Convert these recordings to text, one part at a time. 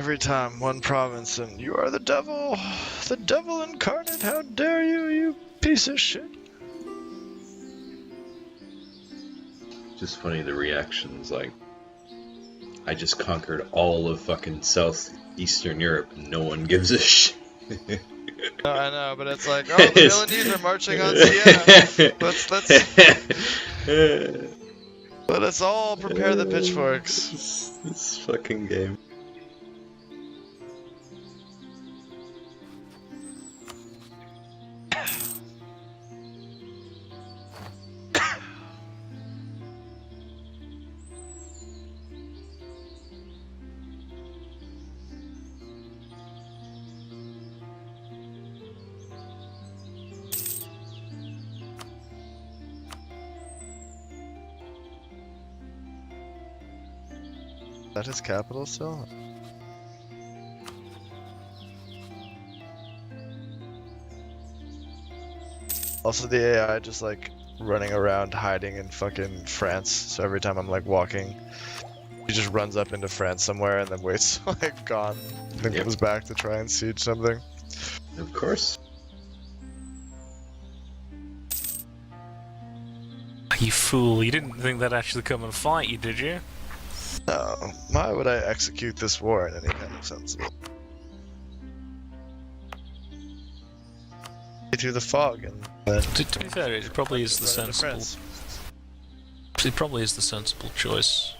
every time, one province, and you are the devil incarnate, how dare you, you piece of shit. Just funny the reactions, like, I just conquered all of fucking southeastern Europe and no one gives a shit. No, I know, but it's like, oh, the Milanese are marching on Siena. Let us all prepare the pitchforks. This fucking game. Is that his capital still? Also, the AI just like running around hiding in fucking France. So every time I'm like walking, he just runs up into France somewhere and then waits till I've gone. Then comes back to try and siege something. Of course. You fool, you didn't think they'd actually come and fight you, did you? No, why would I execute this war in any kind of sensible? Through the fog and then... To be fair, it probably is the sensible... It probably is the sensible choice.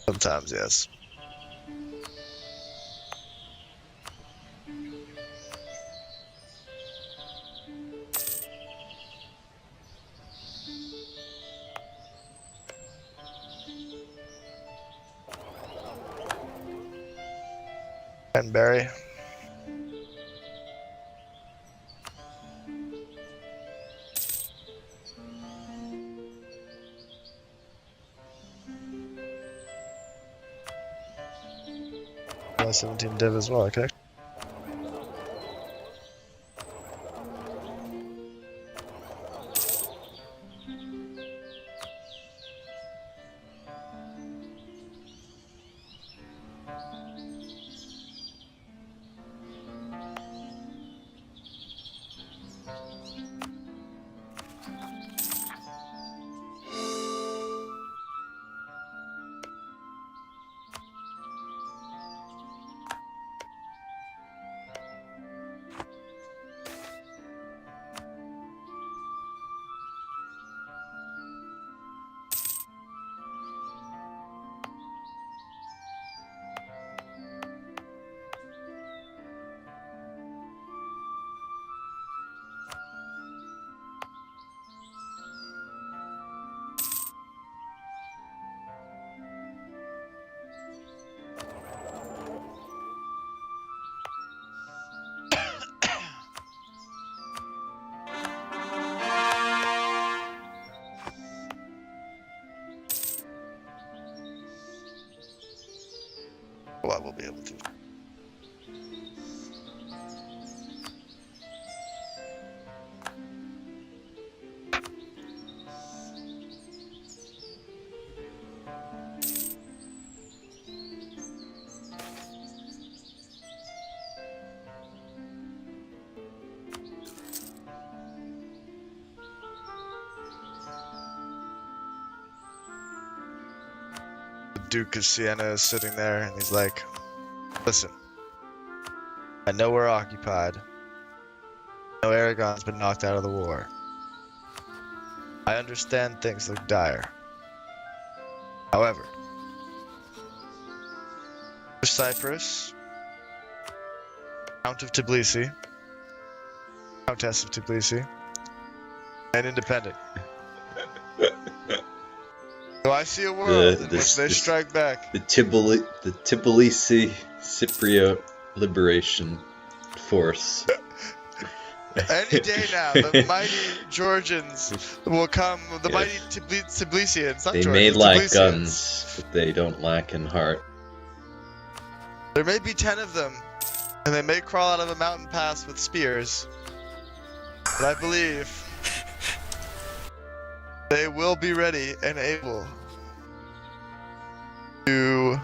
Sometimes, yes. And Barry. Well, 17 div as well, okay. Well, I will be able to. The Duke of Siena is sitting there and he's like, listen, I know we're occupied. I know Aragon's been knocked out of the war. I understand things look dire. However, Cyprus, Count of Tbilisi, Countess of Tbilisi, and independent. So I see a world in which they strike back. The Tbilisi Cypriot Liberation Force. Any day now, the mighty Georgians will come. The mighty Tbilisians. Not They Georgians, may lack Tbilisians. guns, but they don't lack in heart. There may be 10 of them, and they may crawl out of a mountain pass with spears. But I believe they will be ready and able to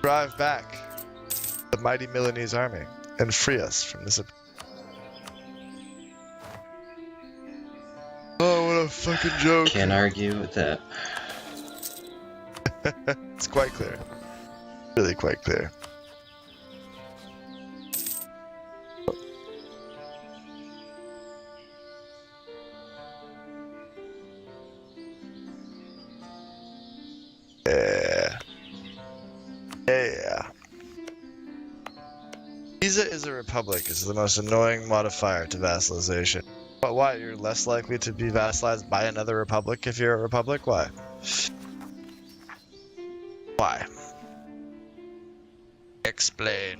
drive back the mighty Milanese army and free us from this. Oh, what a fucking joke. Can't argue with that. It's quite clear. Really quite clear. Yeah. Yeah. Pisa is a republic. It's the most annoying modifier to vassalization. But why? You're less likely to be vassalized by another republic if you're a republic? Why? Why? Explain.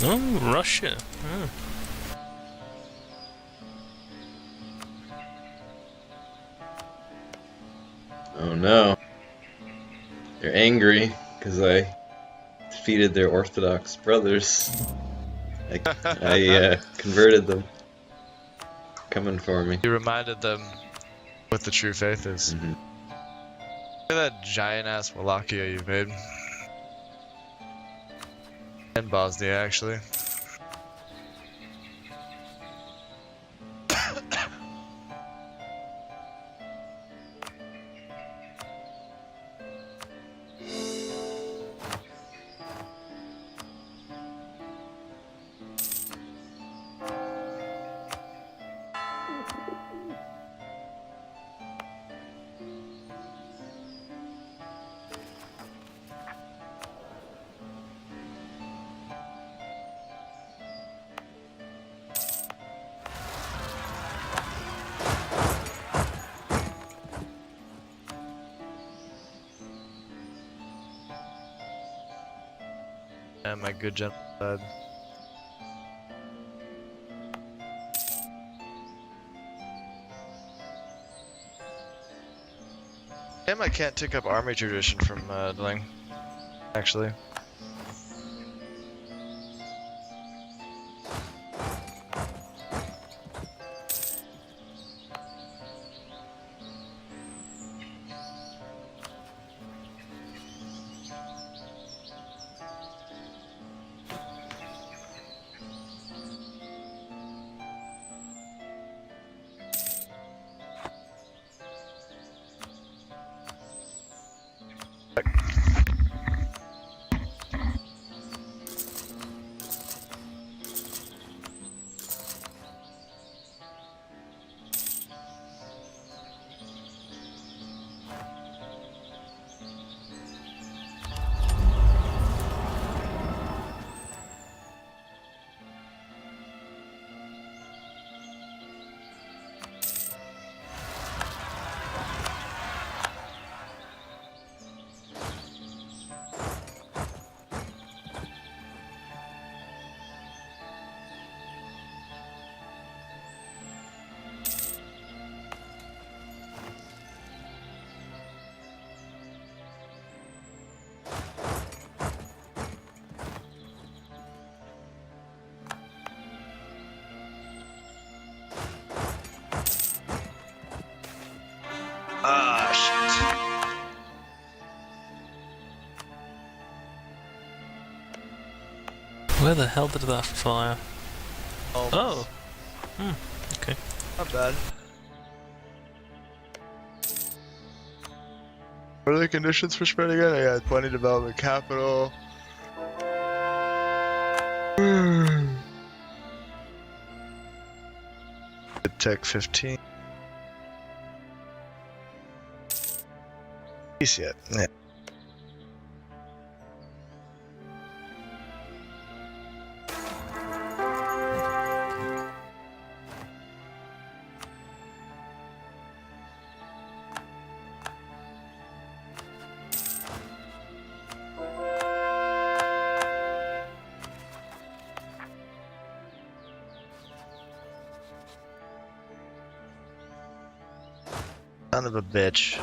Oh, Russia. Oh. Oh no. They're angry because I defeated their Orthodox brothers. I converted them. Coming for me. You reminded them what the true faith is. Mhm. Look at that giant ass Wallachia you've made. And Bosnia, actually. And my good genocide. Damn, I can't take up army tradition from Dling, actually. Ah, shit. Where the hell did that fire? Oh. Okay. Not bad. What are the conditions for spread again? I got 20 development capital. Tech 15. Peace yet? Yeah. Son of a bitch.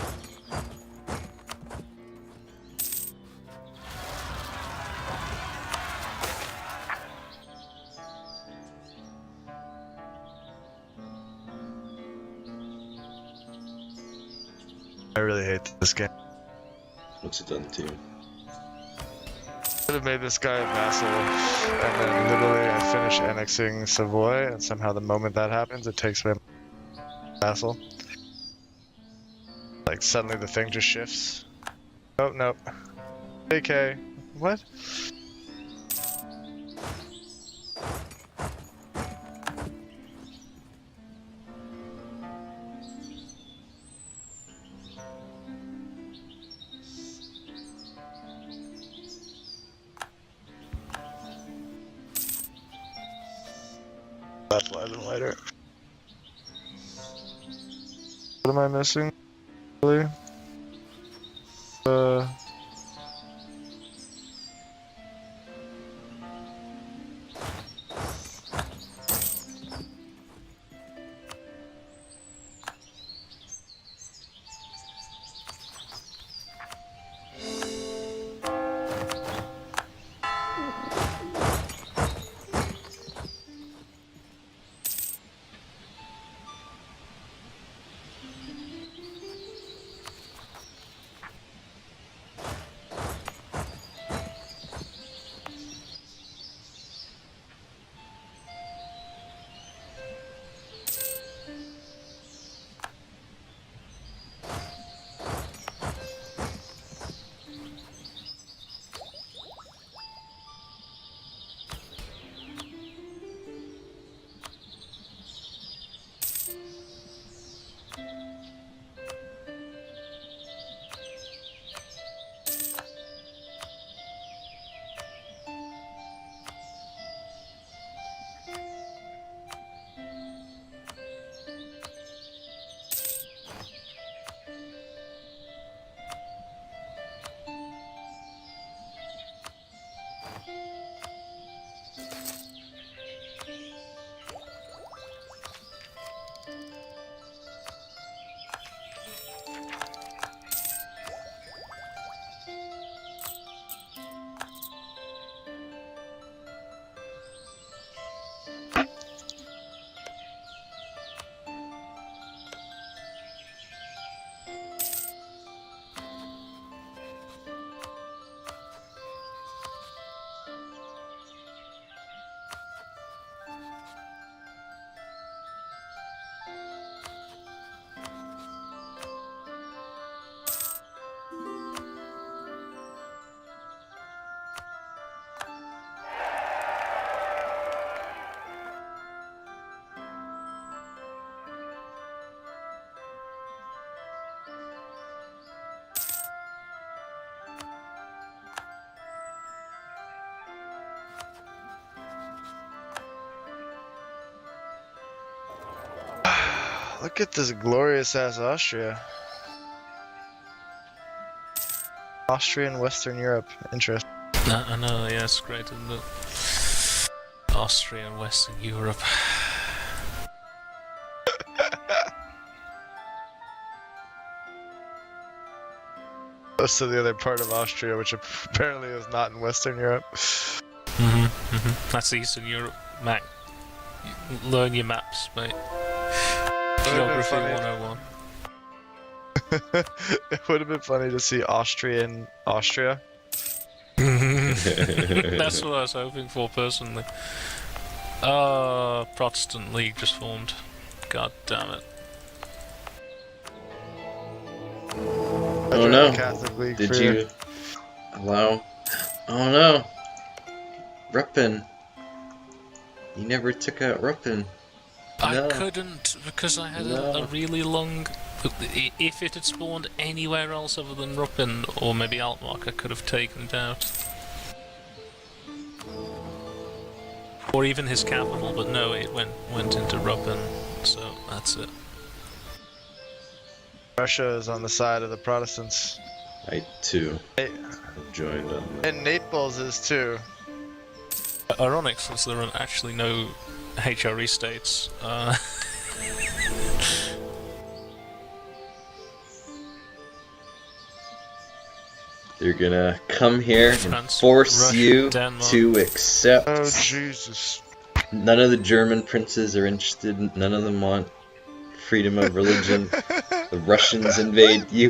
I really hate this game. What's it done to you? Could have made this guy a vassal, and then literally I finish annexing Savoy, and somehow the moment that happens, it takes away my vassal. Like suddenly the thing just shifts. Oh no. AK. What? That's lighter and lighter. What am I missing? Really? Look at this glorious ass Austria. Austria and Western Europe. Interesting. I know, yeah, it's great, isn't it? Austria and Western Europe. Most of the other part of Austria, which apparently is not in Western Europe. That's Eastern Europe, Mach. Learn your maps, mate. Geography 101. It would have been funny to see Austria. That's what I was hoping for, personally. Protestant League just formed. God damn it. Oh no. Catholic League Did for you allow... Oh no. Ruppin. You never took out Ruppin. I couldn't, because I had a really long... If it had spawned anywhere else other than Ruppin, or maybe Altmark, I could have taken it out. Or even his capital, but no, it went into Ruppin, so that's it. Russia is on the side of the Protestants. I too have joined on. And Naples is too. Ironic, since there are actually no HRE states. They're gonna come here and France, force Russia, you Denmark. to accept. Oh, Jesus. None of the German princes are interested. None of them want freedom of religion. The Russians invade you,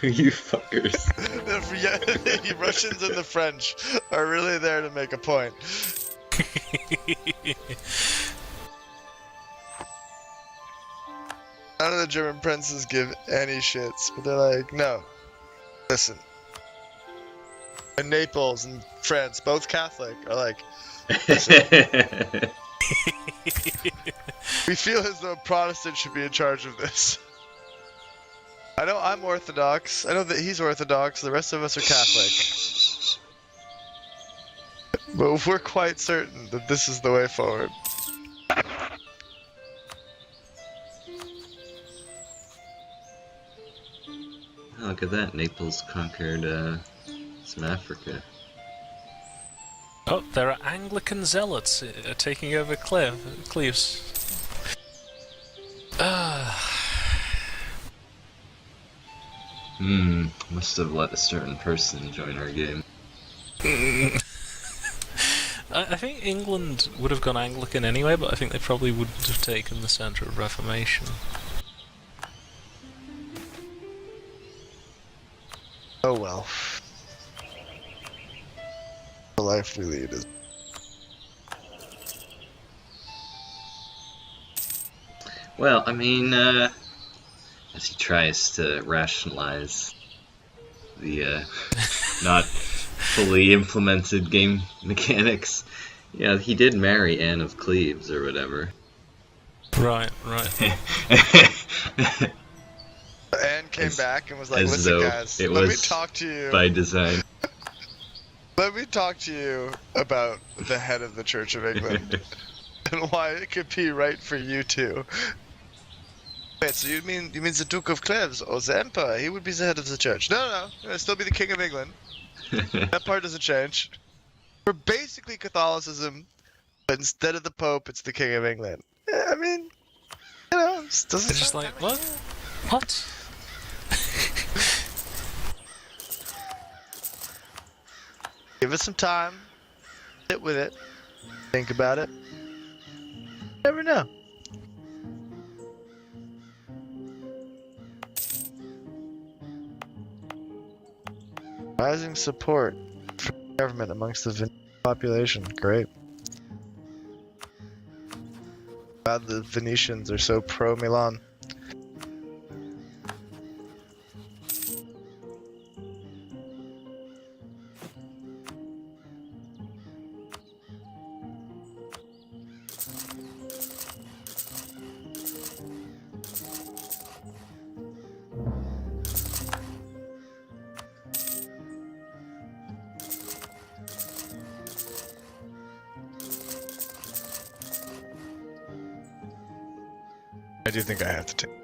you fuckers. The Russians and the French are really there to make a point. None of the German princes give any shits, but they're like, no. Listen. And Naples and France, both Catholic, are like, we feel as though Protestants should be in charge of this. I know I'm Orthodox. I know that he's Orthodox. The rest of us are Catholic. But we're quite certain that this is the way forward. Oh, look at that. Naples conquered some Africa. Oh, there are Anglican zealots taking over Cleves. Must have let a certain person join our game. I think England would have gone Anglican anyway, but I think they probably wouldn't have taken the centre of Reformation. Oh well. The life we lead is. Well, I mean, as he tries to rationalize the not fully implemented game mechanics, yeah, he did marry Anne of Cleves or whatever. Right. Anne came back and was like, as listen though guys, it let me was talk to you. by design. Let me talk to you about the head of the Church of England and why it could be right for you too. Wait, so you mean the Duke of Cleves or the Emperor? He would be the head of the church. No, he'll still be the King of England. That part doesn't change. We're basically Catholicism, but instead of the Pope, it's the King of England. Yeah, I mean, you know, it doesn't. They're just like, what? What? Give it some time. Sit with it. Think about it. Never know. Rising support for the government amongst the Venetian population. Great. Glad the Venetians are so pro Milan. I do think I have to take.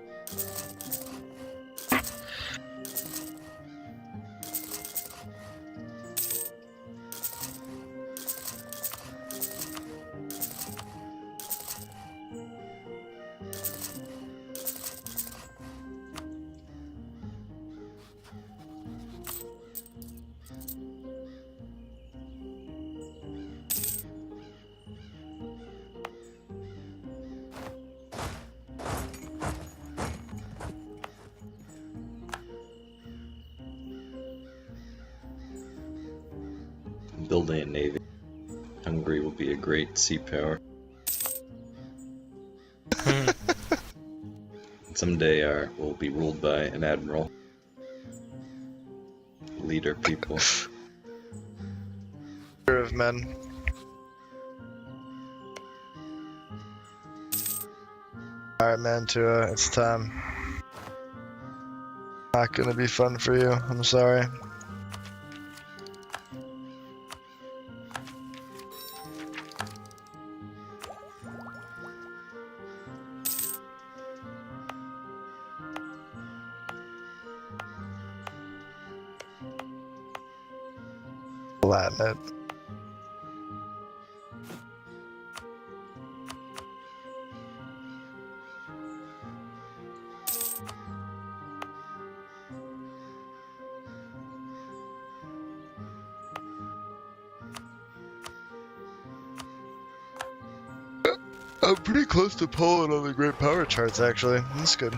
Building a navy. Hungary will be a great sea power. Someday we'll be ruled by an admiral. Lead our people. Of men. Alright, Mantua, it's time. Not gonna be fun for you, I'm sorry. Latin it. I'm pretty close to Poland on the great power charts, actually. That's good.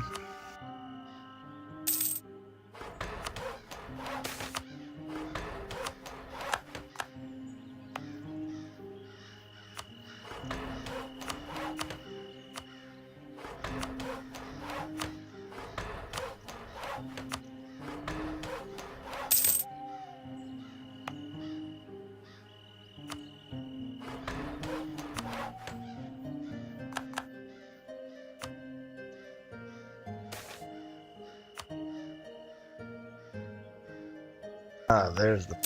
Ah, there's the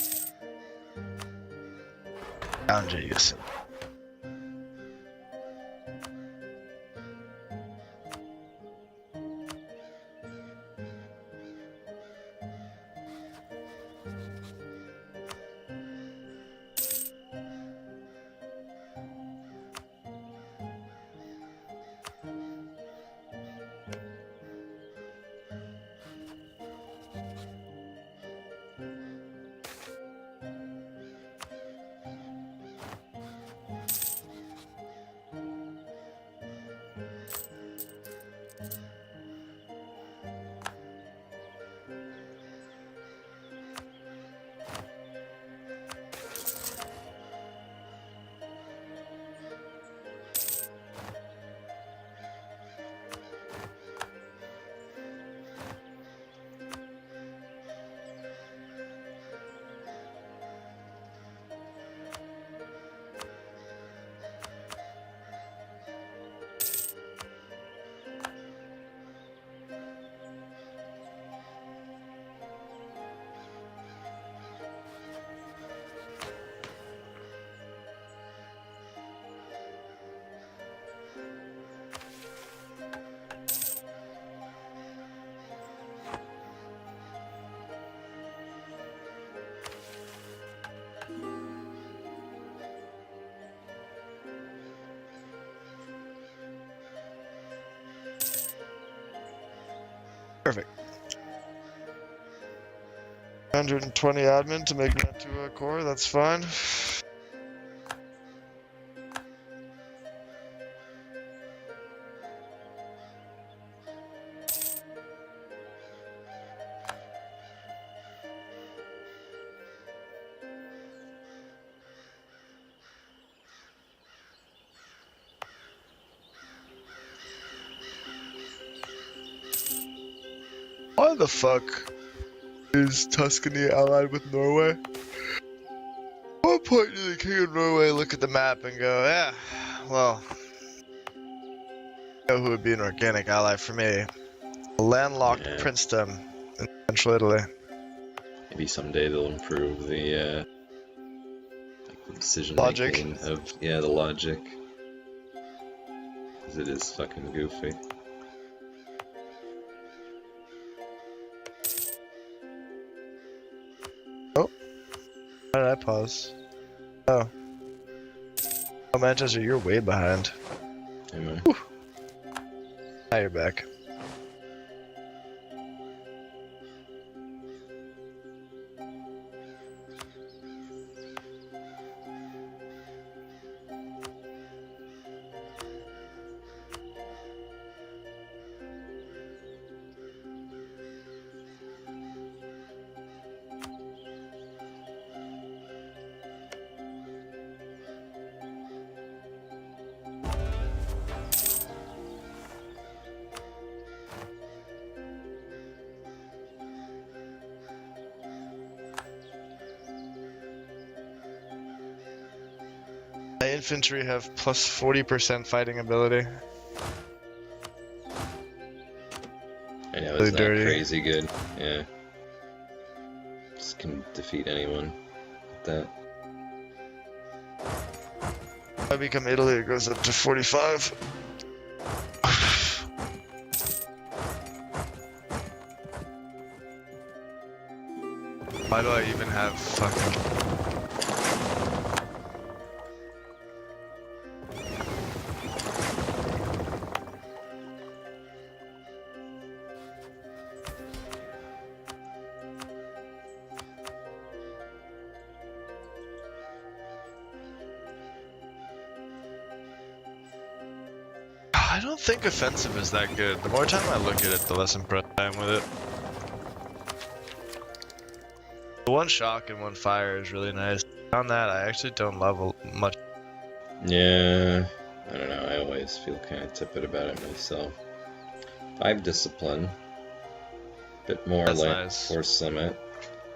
boundary. Yes. Perfect. 120 admin to make that to a core, that's fine. Why the fuck is Tuscany allied with Norway? At what point did the king of Norway look at the map and go, yeah, well, you know who would be an organic ally for me? A landlocked Yeah. princedom in central Italy. Maybe someday they'll improve the decision Logic. making of the logic, because it is fucking goofy. Why did I pause? Oh. Oh, Manchester, you're way behind. Anyway. Now you're back. My infantry have plus 40% fighting ability. I know, Really it's not dirty. crazy good. Yeah. Just can defeat anyone with that. If I become Italy, it goes up to 45. Why do I even have fucking... I don't think offensive is that good. The more time I look at it, the less impressed I am with it. The one shock and one fire is really nice. On that, I actually don't love much. Yeah, I don't know. I always feel kind of tepid about it myself. 5 discipline, bit more That's like nice. force limit,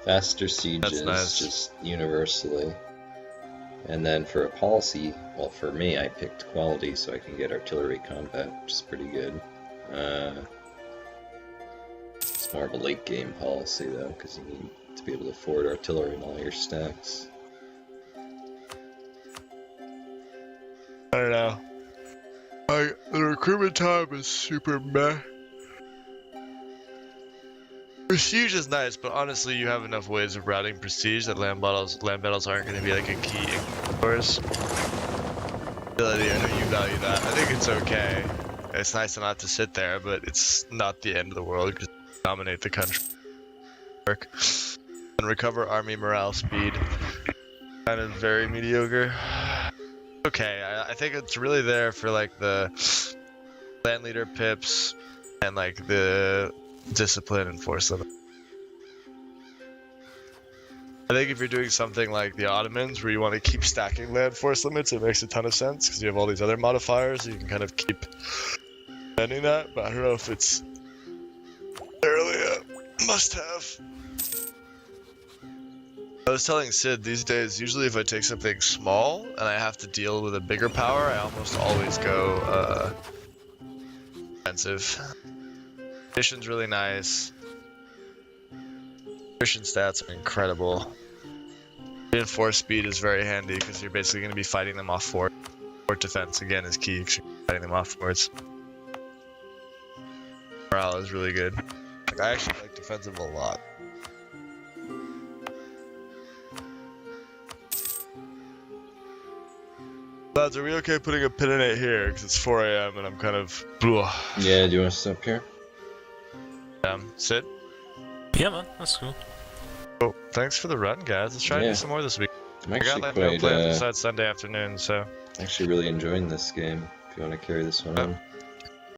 faster sieges, nice. just universally. And then for a policy, well, for me, I picked quality so I can get artillery combat, which is pretty good. It's more of a late game policy though, because you need to be able to afford artillery in all your stacks. I don't know. The recruitment time is super meh. Prestige is nice, but honestly, you have enough ways of routing prestige that land battles aren't going to be like a key source. Ability, I know you value that. I think it's okay. It's nice not to sit there, but it's not the end of the world because dominate the country. And recover army morale speed. Kind of very mediocre. Okay, I think it's really there for like the land leader pips and like the discipline and force limit. I think if you're doing something like the Ottomans where you want to keep stacking land force limits, it makes a ton of sense because you have all these other modifiers so you can kind of keep spending that, but I don't know if it's necessarily a must-have. I was telling Sid, these days, usually if I take something small and I have to deal with a bigger power, I almost always go offensive. Mission's really nice. Mission stats are incredible. Reinforced speed is very handy because you're basically going to be fighting them off fort. Fort defense again is key because you're fighting them off forts. Morale is really good. Like, I actually like defensive a lot. Lads, are we okay putting a pin in it here? Because it's 4 AM and I'm kind of... Yeah, do you want to stop here? Sid? Yeah, man, that's cool. Oh, thanks for the run, guys. Let's try to do some more this week. I'm I got actually like no quite, plans besides Sunday afternoon, so... actually really enjoying this game, if you want to carry this one on.